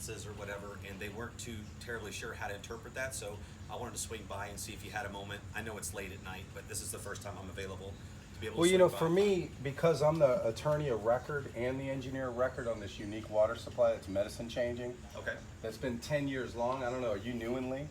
sentences or whatever, and they weren't too terribly sure how to interpret that. So I wanted to swing by and see if you had a moment. I know it's late at night, but this is the first time I'm available to be able to Well, you swing know, by. for me, because I'm the attorney of record and the engineer of record on this unique water supply that's medicine changing, Okay. that's been 10 years long. I don't know, are you new in Lee?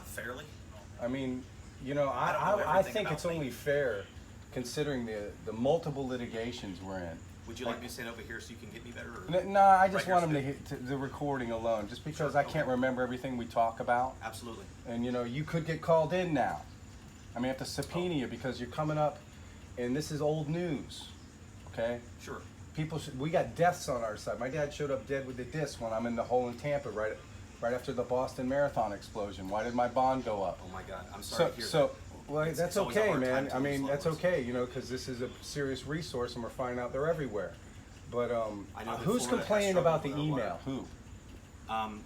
Fairly. I mean, you know, I don't know I everything think about it's only fair considering the multiple litigations we're in. Would you like me to stand over here so you can get me better? Or No, I just right here, want them so to hit the recording alone, just because Sure, I can't remember everything we talk about. Absolutely. And you know, you could get called in now. I mean, I have to subpoena you because you're coming up, and this is old news. Okay. Sure. We got deaths on our side. My dad showed up dead with the disc when I'm in the hole in Tampa right after the Boston Marathon explosion. Why did my bond go up? Oh my God, I'm sorry to hear that. Well, It's that's always a okay, hard time man. to I lose mean, loved that's ones. okay, you know, because this is a serious resource, and we're finding out they're everywhere. But I know that who's Florida has complaining about the struggled with our email? Who?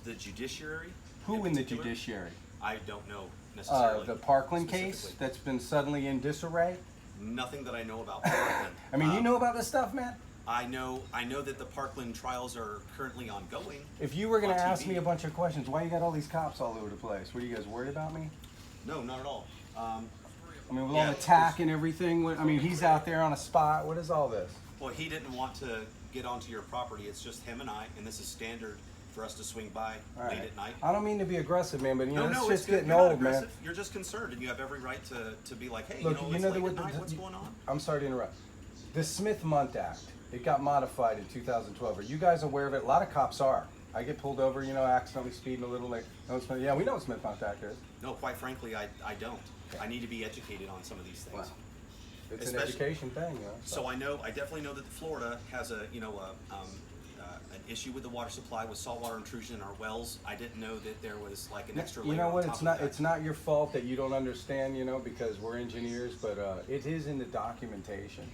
The judiciary. Who in the particular? judiciary? I don't know necessarily. The Parkland case specifically. that's been suddenly in disarray. Nothing that I know about Parkland. I mean, you know about this stuff, man. I know that the Parkland trials are currently ongoing. If you were going to on ask TV. me a bunch of questions, why you got all these cops all over the place? Were you guys worried about me? No, not at all. I mean, with Yeah, all the tack and everything. I mean, he's out there on a spot. What is all this? Well, he didn't want to get onto your property. It's just him and I, and this is standard for us to swing by All late right. at night. I don't mean to be aggressive, man, but you know, No, it's it's just good. getting You're not old, man. aggressive. You're just concerned, and you have every right to be like, hey, Look, you know, you it's know late the, at night. What's going on? I'm sorry to interrupt. The Smith-Mundt Act, it got modified in 2012. Are you guys aware of it? A lot of cops are. I get pulled over, you know, accidentally speeding a little. Like, yeah, we know what Smith-Mundt Act is. No, quite frankly, I don't. I need to be educated on some of these things. Wow. It's an Especially- education thing, you know. So I definitely know that Florida has an issue with the water supply with saltwater intrusion in our wells. I didn't know that there was like an extra layer. You know what? on top It's of not. that. It's not your fault that you don't understand. You know, because we're engineers, but it is in the documentation.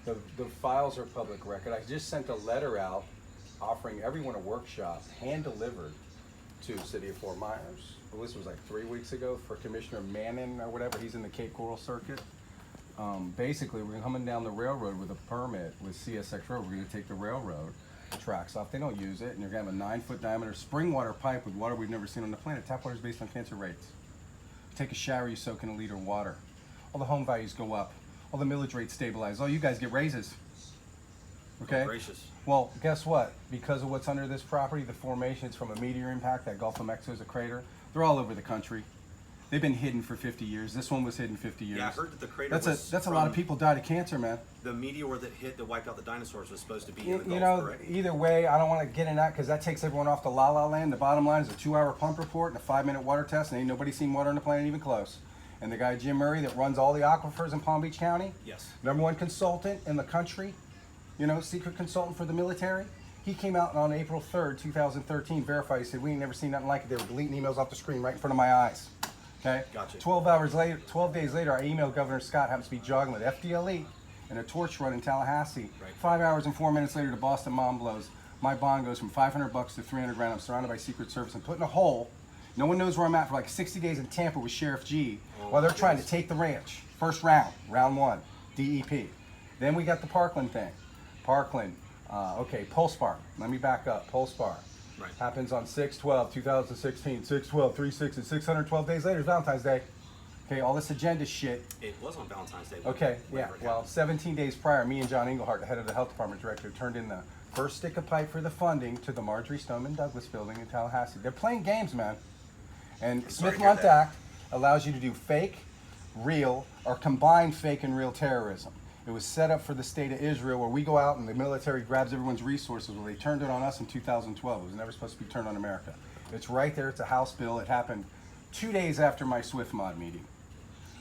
The files are public record. I just sent a letter out offering everyone a workshop, hand delivered, to City of Fort Myers. Well, this was like 3 weeks ago for Commissioner Manning or whatever. He's in the Cape Coral Circuit. Basically, we're coming down the railroad with a permit with CSX Road. We're going to take the railroad tracks off. They don't use it, and you're going to have a 9-foot diameter spring water pipe with water we've never seen on the planet. Tap water is based on cancer rates. Take a shower, you soak in a liter of water. All the home values go up. All the millage rates stabilize. All you guys get raises. Okay? Oh, gracious. Well, guess what? Because of what's under this property, the formation is from a meteor impact. That Gulf of Mexico is a crater. They're all over the country. They've been hidden for 50 years. This one was hidden 50 years. Yeah, I heard that the crater That's a lot of people died of cancer, man. The meteor that wiped out the dinosaurs was supposed to be in the You Gulf, know, correct? either way, I don't want to get in that because that takes everyone off the la-la land. The bottom line is a 2-hour pump report and a 5-minute water test, and ain't nobody seen water on the planet even close. And the guy, Jim Murray, that runs all the aquifers in Palm Beach County, Yes. #1 consultant in the country, you know, secret consultant for the military. He came out on April 3rd, 2013, verified. He said, we ain't never seen nothing like it. They were deleting emails off the screen right in front of my eyes. Okay? Gotcha. 12 days later, I emailed Governor Scott, happens to be jogging with FDLE and a torch run in Tallahassee. Right. 5 hours and 4 minutes later, the Boston mom blows. My bond goes from $500 to $300 grand. I'm surrounded by Secret Service and put in a hole. No one knows where I'm at for like 60 days in Tampa with Sheriff G while they're trying to take the ranch. First round, round 1, DEP. Then we got the Parkland thing. Parkland, okay, Pulsar. Let me back up. Pulsar. Right. Happens on 6/12/2016. 6/12/36 and 612 days later is Valentine's Day. Okay, all this agenda shit. It was on Valentine's Day. Okay, yeah. whenever it Well, happened. 17 days prior, me and John Englehart, the head of the health department director, turned in the first stick of pipe for the funding to the Marjorie Stoneman Douglas building in Tallahassee. They're playing games, man. And sorry to hear Smith-Mundt that. Act allows you to do fake, real, or combined fake and real terrorism. It was set up for the state of Israel where we go out and the military grabs everyone's resources. Well, they turned it on us in 2012. It was never supposed to be turned on America. It's right there. It's a House bill. It happened 2 days after my SwiftMod meeting.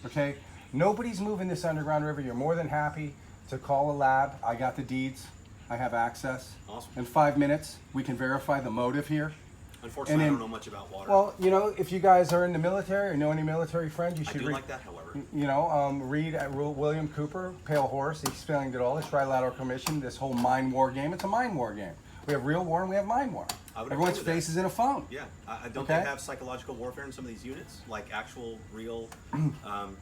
Okay? Nobody's moving this underground river. You're more than happy to call a lab. I got the deeds. I have access. Awesome. In 5 minutes, we can verify the motive here. Unfortunately, and I then- don't know much about water. Well, you know, if you guys are in the military or know any military friends, you I should do read. like that, however. You know, read William Cooper, Pale Horse. He explained it all. The Trilateral Commission. This whole mind war game. It's a mind war game. We have real war and we have mind war. I would Everyone's agree with that. face is in a phone. Yeah, I don't Okay. they have psychological warfare in some of these units, like actual, real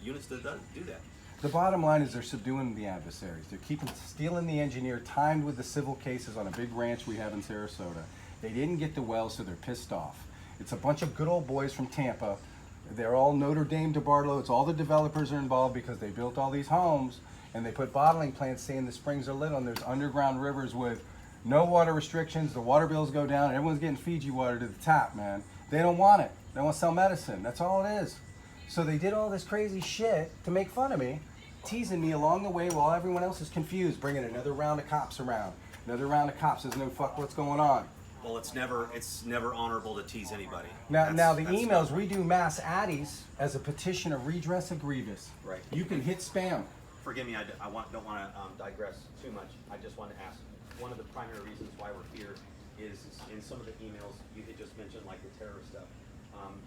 units that do that? The bottom line is they're subduing the adversaries. They're stealing the engineer, timed with the civil cases on a big ranch we have in Sarasota. They didn't get the well, so they're pissed off. It's a bunch of good old boys from Tampa. They're all Notre Dame to Barlow. It's all the developers are involved because they built all these homes and they put bottling plants saying the springs are lit on. There's underground rivers with no water restrictions. The water bills go down. Everyone's getting Fiji water to the tap, man. They don't want it. They want to sell medicine. That's all it is. So they did all this crazy shit to make fun of me, teasing me along the way while everyone else is confused, bringing another round of cops around. Another round of cops doesn't know fuck what's going on. Well, it's never honorable to tease anybody. Now the emails, we do mass addies as a petition of redress of grievous. Right. You can hit spam. Forgive me, don't want to digress too much. I just want to ask, one of the primary reasons why we're here is in some of the emails you had just mentioned, like the terrorist stuff.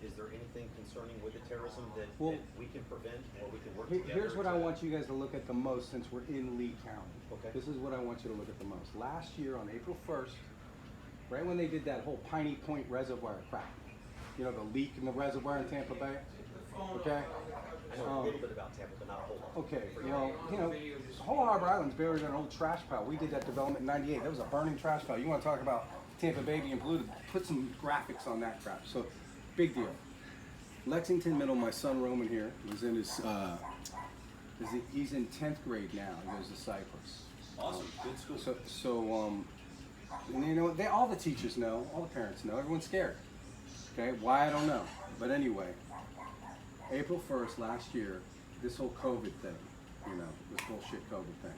Is there anything concerning with the terrorism that we can prevent or we can work together? Here's what I want you guys to look at the most since we're in Lee County. Okay. This is what I want you to look at the most. Last year on April 1st, right when they did that whole Piney Point reservoir crap, you know, the leak in the reservoir in Tampa Bay, okay? I know a little bit about Tampa, but not a whole lot. Okay, you know, whole Harbor Island's buried in an old trash pile. We did that development in '98. That was a burning trash pile. You want to talk about Tampa Bay being polluted? Put some graphics on that crap. So, big deal. Lexington Middle, my son Roman here, was in his, he's in 10th grade now. He goes to Cyprus. Awesome, good school. And you know, all the teachers know, all the parents know, everyone's scared. Okay, why I don't know. But anyway, April 1st last year, this whole COVID thing, you know, this bullshit COVID thing.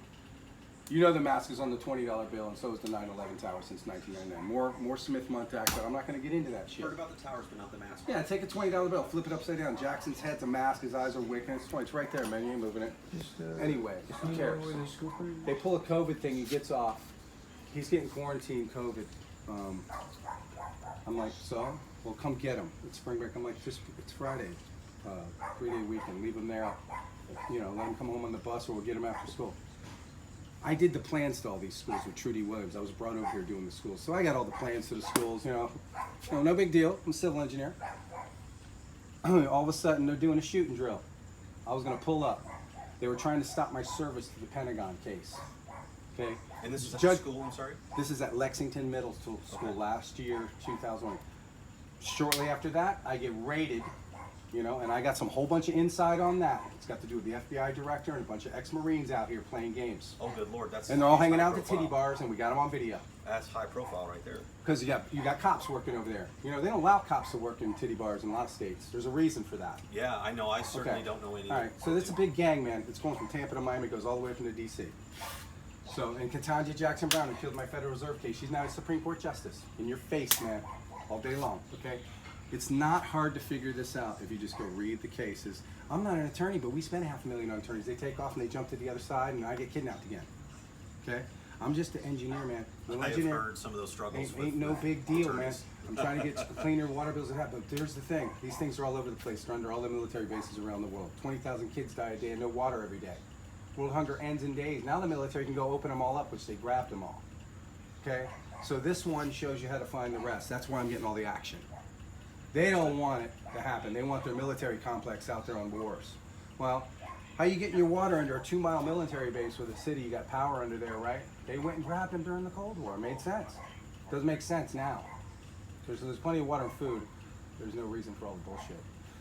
You know the mask is on the $20 bill, and so is the 9/11 tower since 1999. More Smith-Montauk, but I'm not going to get into that shit. Heard about the towers, but not the mask. Yeah, take a $20 bill, flip it upside down. Jackson's head's a mask, his eyes are wicking. It's 20. It's right there, man. You ain't moving it. Anyway, who cares? They pull a COVID thing, he gets off. He's getting quarantined COVID. I'm like, so? Well, come get him. It's spring break. I'm like, it's Friday, 3-day weekend. Leave him there. You know, let him come home on the bus, or we'll get him after school. I did the plans to all these schools with Trudy Williams. I was brought over here doing the schools. So I got all the plans to the schools, you know. No big deal. I'm a civil engineer. All of a sudden, they're doing a shooting drill. I was going to pull up. They were trying to stop my service to the Pentagon case. Okay? And this is at school, I'm sorry? This is at Lexington Middle School last year, 2001. Shortly after that, I get raided, you know, and I got some whole bunch of inside on that. It's got to do with the FBI director and a bunch of ex-Marines out here playing games. Oh, good Lord. And they're all hanging out at the titty bars, and we got them on video. That's high profile right there. Because you got cops working over there. You know, they don't allow cops to work in titty bars in a lot of states. There's a reason for that. Yeah, I know. I certainly don't know any. All right, so it's a big gang, man. It's going from Tampa to Miami. It goes all the way from to D.C. So, and Ketanji Jackson Brown, who killed my Federal Reserve case, she's now a Supreme Court Justice. In your face, man, all day long, okay? It's not hard to figure this out if you just go read the cases. I'm not an attorney, but we spend $500,000 on attorneys. They take off and they jump to the other side, and I get kidnapped again. Okay? I'm just an engineer, man. I have heard some of those struggles. Ain't no big deal, man. I'm trying to get cleaner water bills and that, but there's the thing. These things are all over the place. They're under all the military bases around the world. 20,000 kids die a day and no water every day. World hunger ends in days. Now the military can go open them all up, which they grabbed them all. Okay? So this one shows you how to find the rest. That's where I'm getting all the action. They don't want it to happen. They want their military complex out there on wars. Well, how you getting your water under a 2-mile military base with a city? You got power under there, right? They went and grabbed them during the Cold War. It made sense. Doesn't make sense now. There's plenty of water and food. There's no reason for all the bullshit.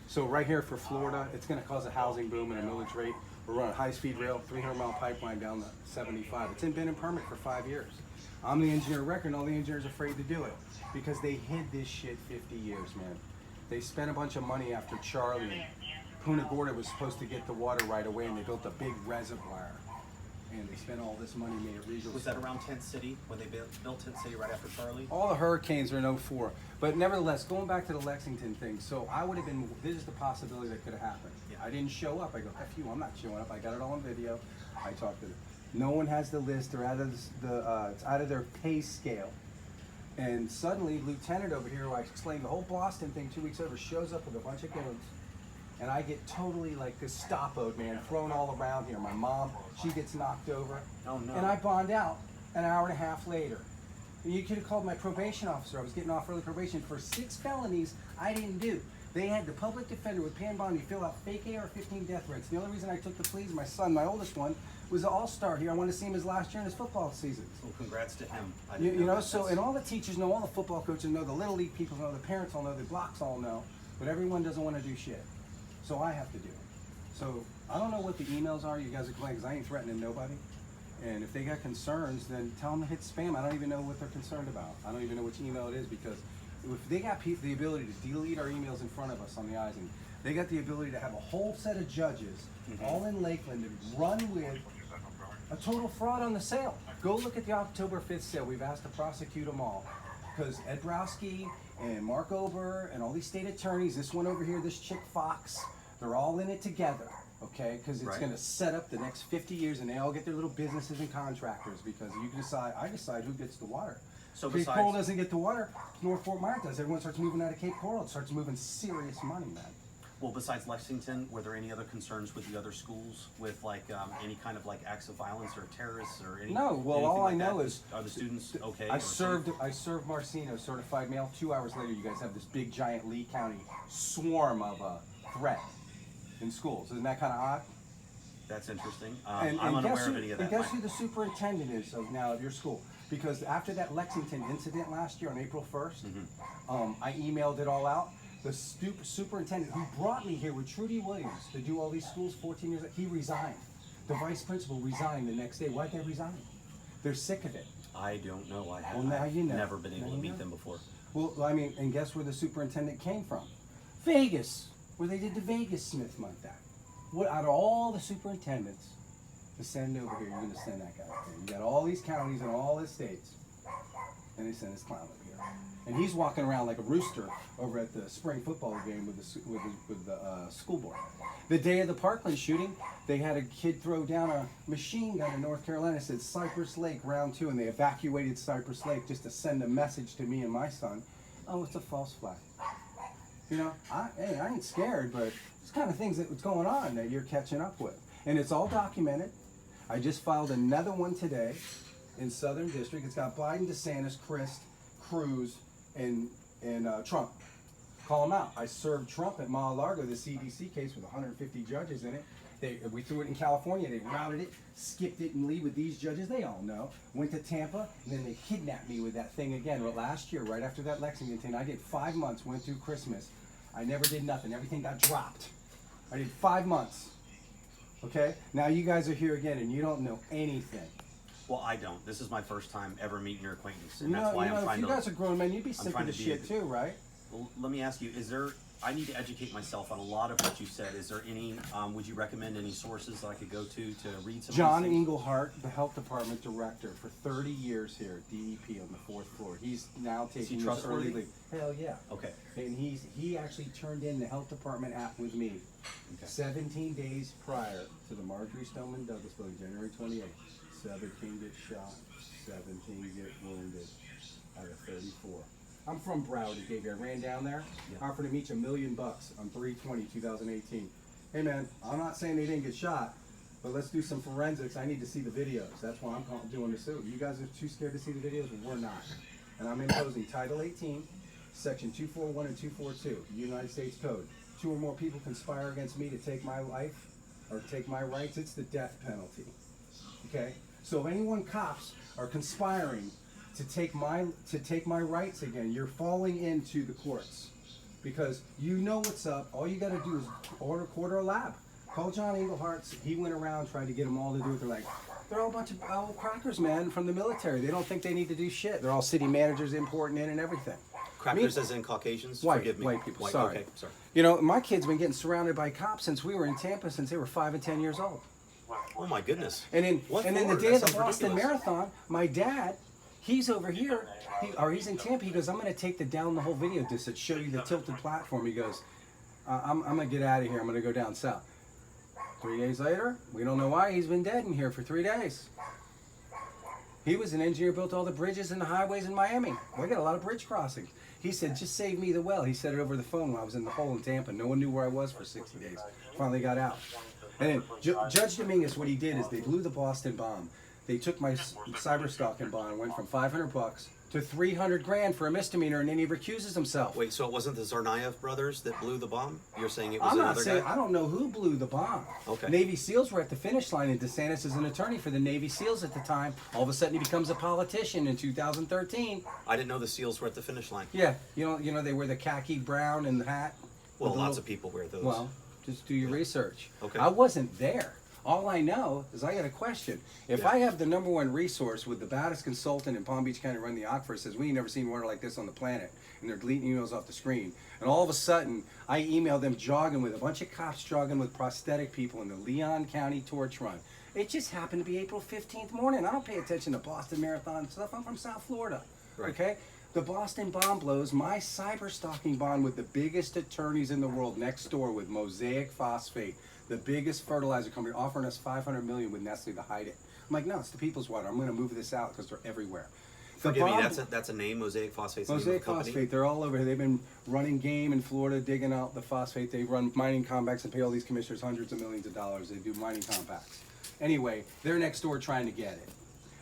So right here for Florida, it's going to cause a housing boom and a millage rate. We're running a high-speed rail, 300-mile pipeline down the 75. It's been in permit for 5 years. I'm the engineer of record, and all the engineers are afraid to do it because they hid this shit 50 years, man. They spent a bunch of money after Charlie. Punta Gorda was supposed to get the water right away, and they built a big reservoir. And they spent all this money, made it regional. Was that around Tent City, when they built Tent City right after Charlie? All the hurricanes are in '04. But nevertheless, going back to the Lexington thing, so I would have been, this is the possibility that could have happened. Yeah. I didn't show up. I go, F you, I'm not showing up. I got it all on video. I talked to them. No one has the list. They're out of it's out of their pay scale. And suddenly, Lieutenant over here, who I explained the whole Boston thing 2 weeks over, shows up with a bunch of goons. And I get totally like Gestapo'd, man, thrown all around here. My mom, she gets knocked over. Oh, no. And I bond out an hour and a half later. You could have called my probation officer. I was getting off early probation for 6 felonies I didn't do. They had the public defender with Pam Bondi fill out fake AR-15 death threats. The only reason I took the pleas, my son, my oldest one, was an all-star here. I wanted to see him his last year in his football season. Well, congrats to him. You know, so, and all the teachers know, all the football coaches know, the Little League people know, the parents all know, the blocks all know, but everyone doesn't want to do shit. So I have to do it. So I don't know what the emails are you guys are playing, because I ain't threatening nobody. And if they got concerns, then tell them to hit spam. I don't even know what they're concerned about. I don't even know which email it is, because if they got the ability to delete our emails in front of us on the eyes, and they got the ability to have a whole set of judges all in Lakeland and run with a total fraud on the sale. Go look at the October 5th sale. We've asked to prosecute them all, because Ed Browski and Mark Ober and all these state attorneys, this one over here, this chick Fox, they're all in it together. Okay, because it's going to set up the next 50 years, and they all get their little businesses and contractors, because you can decide, I decide who gets the water. So Cape besides, Coral doesn't get the water, North Fort Myers does. Everyone starts moving out of Cape Coral. It starts moving serious money, man. well, besides Lexington, were there any other concerns with the other schools with like any kind of like acts of violence or terrorists or any? No, well, anything all like I know that? is Are the students okay? I or safe? served Marcino, certified male. 2 hours later, you guys have this big, giant Lee County swarm of threat in schools. Isn't that kind of odd? That's interesting. And I'm guess unaware who, of any of and that. guess who the superintendent is of now of your school? Because after that Lexington incident last year on April 1st, I emailed it all out. The superintendent who brought me here with Trudy Williams to do all these schools 14 years, he resigned. The vice principal resigned the next day. Why'd they resign? They're sick of it. I don't know. I have Well, now you know. never been able Now to you meet know. them before. Well, I mean, and guess where the superintendent came from? Vegas, where they did the Vegas Smith Month Act. What, out of all the superintendents to send over here, you're going to send that guy over here. You got all these counties and all the states, and they send this clown over here. And he's walking around like a rooster over at the spring football game with the school board. The day of the Parkland shooting, they had a kid throw down a machine gun in North Carolina. It said Cypress Lake round 2, and they evacuated Cypress Lake just to send a message to me and my son. Oh, it's a false flag. You know, I ain't scared, but it's kind of things that's going on that you're catching up with. And it's all documented. I just filed another one today in Southern District. It's got Biden, DeSantis, Crist, Cruz, and Trump. Call them out. I served Trump at Mar-a-Lago, the CDC case with 150 judges in it. We threw it in California. They routed it, skipped it and leave with these judges. They all know. Went to Tampa, and then they kidnapped me with that thing again. Well, last year, right after that Lexington thing, I did 5 months, went through Christmas. I never did nothing. Everything got dropped. I did 5 months. Okay? Now you guys are here again, and you don't know anything. Well, I don't. This is my first time ever meeting your acquaintance, and You that's know, why you know, I'm if trying you to. guys are grown men, you'd be sick of trying the to be shit too, right? Well, let me ask you: is there? I need to educate myself on a lot of what you said. Is there any? Would you recommend any sources that I could go to read some? John of these things? Englehart, the health department director for 30 years here, DEP on the 4th floor. He's now taking this trustworthy? early leave. Hell yeah. Okay. And he actually turned in the health department app with me Okay. 17 days prior to the Marjorie Stoneman Douglas voting, January 28th. 17 get shot, 17 get wounded out of 34. I'm from Broward, Xavier. I ran down there, Yeah. offered him each $1 million on 3/20/2018. Hey man, I'm not saying they didn't get shot, but let's do some forensics. I need to see the videos. That's why I'm doing the suit. You guys are too scared to see the videos? Well, we're not. And I'm imposing Title 18, Section 241 and 242, United States Code. 2 or more people conspire against me to take my life or take my rights, it's the death penalty. Okay? So if anyone cops are conspiring to take my rights again, you're falling into the courts. Because you know what's up. All you gotta do is order a lab. Call John Englehart. He went around trying to get them all to do it. They're all a bunch of old crackers, man, from the military. They don't think they need to do shit. They're all city managers importing in and everything. Crackers as in Caucasians? White, Forgive me. white people, White, sorry. Okay, sorry. You know, my kids been getting surrounded by cops since we were in Tampa, since they were 5 and 10 years old. Oh my goodness. And then, What and then the for? day That of the sounds Boston ridiculous. Marathon, my dad, he's over here, he's in Tampa. He goes, I'm going to take down the whole video disc that show you the tilted platform. He goes, I'm going to get out of here. I'm going to go down south. 3 days later, we don't know why he's been dead in here for 3 days. He was an engineer, built all the bridges and the highways in Miami. We got a lot of bridge crossings. He said, just save me the well. He said it over the phone when I was in the hole in Tampa. No one knew where I was for 60 days. Finally got out. And then Judge Dominguez, what he did is they blew the Boston bomb. They took my cyber stalking bond, went from $500 to 300 grand for a misdemeanor, and then he recuses himself. Wait, so it wasn't the Tsarnaev brothers that blew the bomb? You're saying it was I'm not another saying, guy? I don't know who blew the bomb. Okay. Navy SEALs were at the finish line, and DeSantis is an attorney for the Navy SEALs at the time. All of a sudden, he becomes a politician in 2013. I didn't know the SEALs were at the finish line. Yeah, you know they wear the khaki brown and the hat. Well, with the lots little- of people wear those. Well, just do your research. Okay. I wasn't there. All I know is I got a question. If Yeah. I have the #1 resource with the baddest consultant in Palm Beach County run the aquifer says we ain't never seen water like this on the planet, and they're deleting emails off the screen, and all of a sudden I email them jogging with a bunch of cops jogging with prosthetic people in the Leon County torch run. It just happened to be April 15th morning. I don't pay attention to Boston Marathon stuff. I'm from South Florida. Right. Okay? The Boston bomb blows. My cyber stalking bond with the biggest attorneys in the world next door with Mosaic Phosphate, the biggest fertilizer company, offering us $500 million with Nestle to hide it. I'm like, no, it's the people's water. I'm going to move this out because they're everywhere. The Forgive me, bomb- that's a name, Mosaic Phosphate's the name of Mosaic the company? Phosphate, they're all over here. They've been running game in Florida, digging out the phosphate. They run mining compacts and pay all these commissioners hundreds of millions of dollars. They do mining compacts. Anyway, they're next door trying to get it.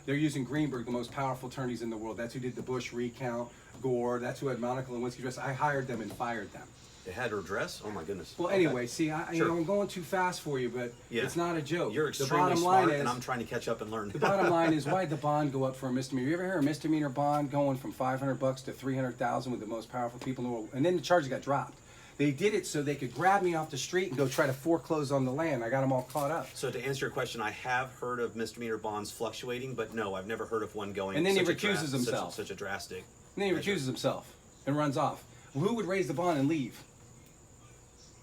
They're using Greenberg, the most powerful attorneys in the world. That's who did the Bush recount, Gore. That's who had Monica Lewinsky dress. I hired them and fired them. They had her dress? Oh my goodness. Well, Okay. anyway, see, Sure. I'm going too fast for you, but Yeah. it's not a joke. You're The extremely bottom smart, line is, and I'm trying to catch up and learn. the bottom line is, why'd the bond go up for a misdemeanor? You ever hear a misdemeanor bond going from $500 to $300,000 with the most powerful people in the world? And then the charges got dropped. They did it so they could grab me off the street and go try to foreclose on the land. I got them all caught up. So to answer your question, I have heard of misdemeanor bonds fluctuating, but no, I've never heard of one going. And then he such a recuses himself. Such a drastic. And then he recuses himself and runs off. Well, who would raise the bond and leave?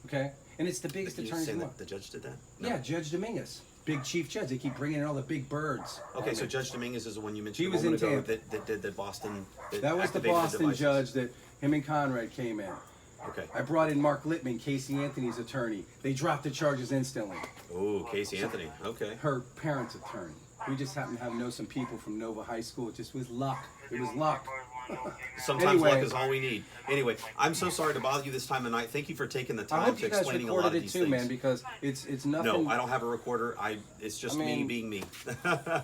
Okay? And it's the biggest You're attorneys in saying the that world. the judge did that? No. Yeah, Judge Dominguez. Big chief judge. They keep bringing in all the big birds. Okay, so Judge Dominguez is the one you mentioned He a was moment in ago Tampa. that did the Boston. That was the activated Boston devices. judge that him and Conrad came in. Okay. I brought in Mark Littman, Casey Anthony's attorney. They dropped the charges instantly. Oh, Casey Anthony. Okay. Her parents' attorney. We just happened to know some people from Nova High School. It just was luck. It was luck. Sometimes Anyway. luck is all we need. Anyway, I'm so sorry to bother you this time of night. Thank you for taking the I time hope to you guys explaining a lot of recorded it these too, things. man, because it's nothing. No, I don't have a recorder. It's just me mean, being me.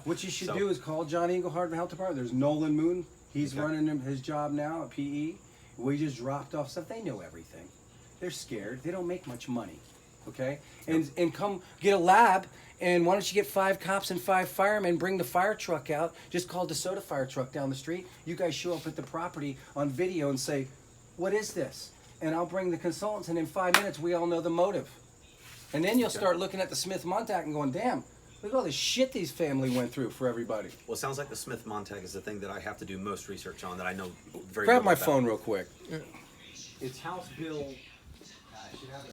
What you should So- do is call John Englehart in the health department. There's Nolan Moon. He's Okay. running his job now at PE. We just dropped off stuff. They know everything. They're scared. They don't make much money. Okay? And come get a lab. And why don't you get 5 cops and 5 firemen, bring the fire truck out, just call DeSoto fire truck down the street. You guys show up at the property on video and say, what is this? And I'll bring the consultants, and in 5 minutes, we all know the motive. And then you'll start looking at the Smith-Montag and going, damn, look at all the shit these family went through for everybody. Well, it sounds like the Smith-Montag is the thing that I have to do most research on that I know very Grab little my about. phone real quick. It's House Bill. I should have it.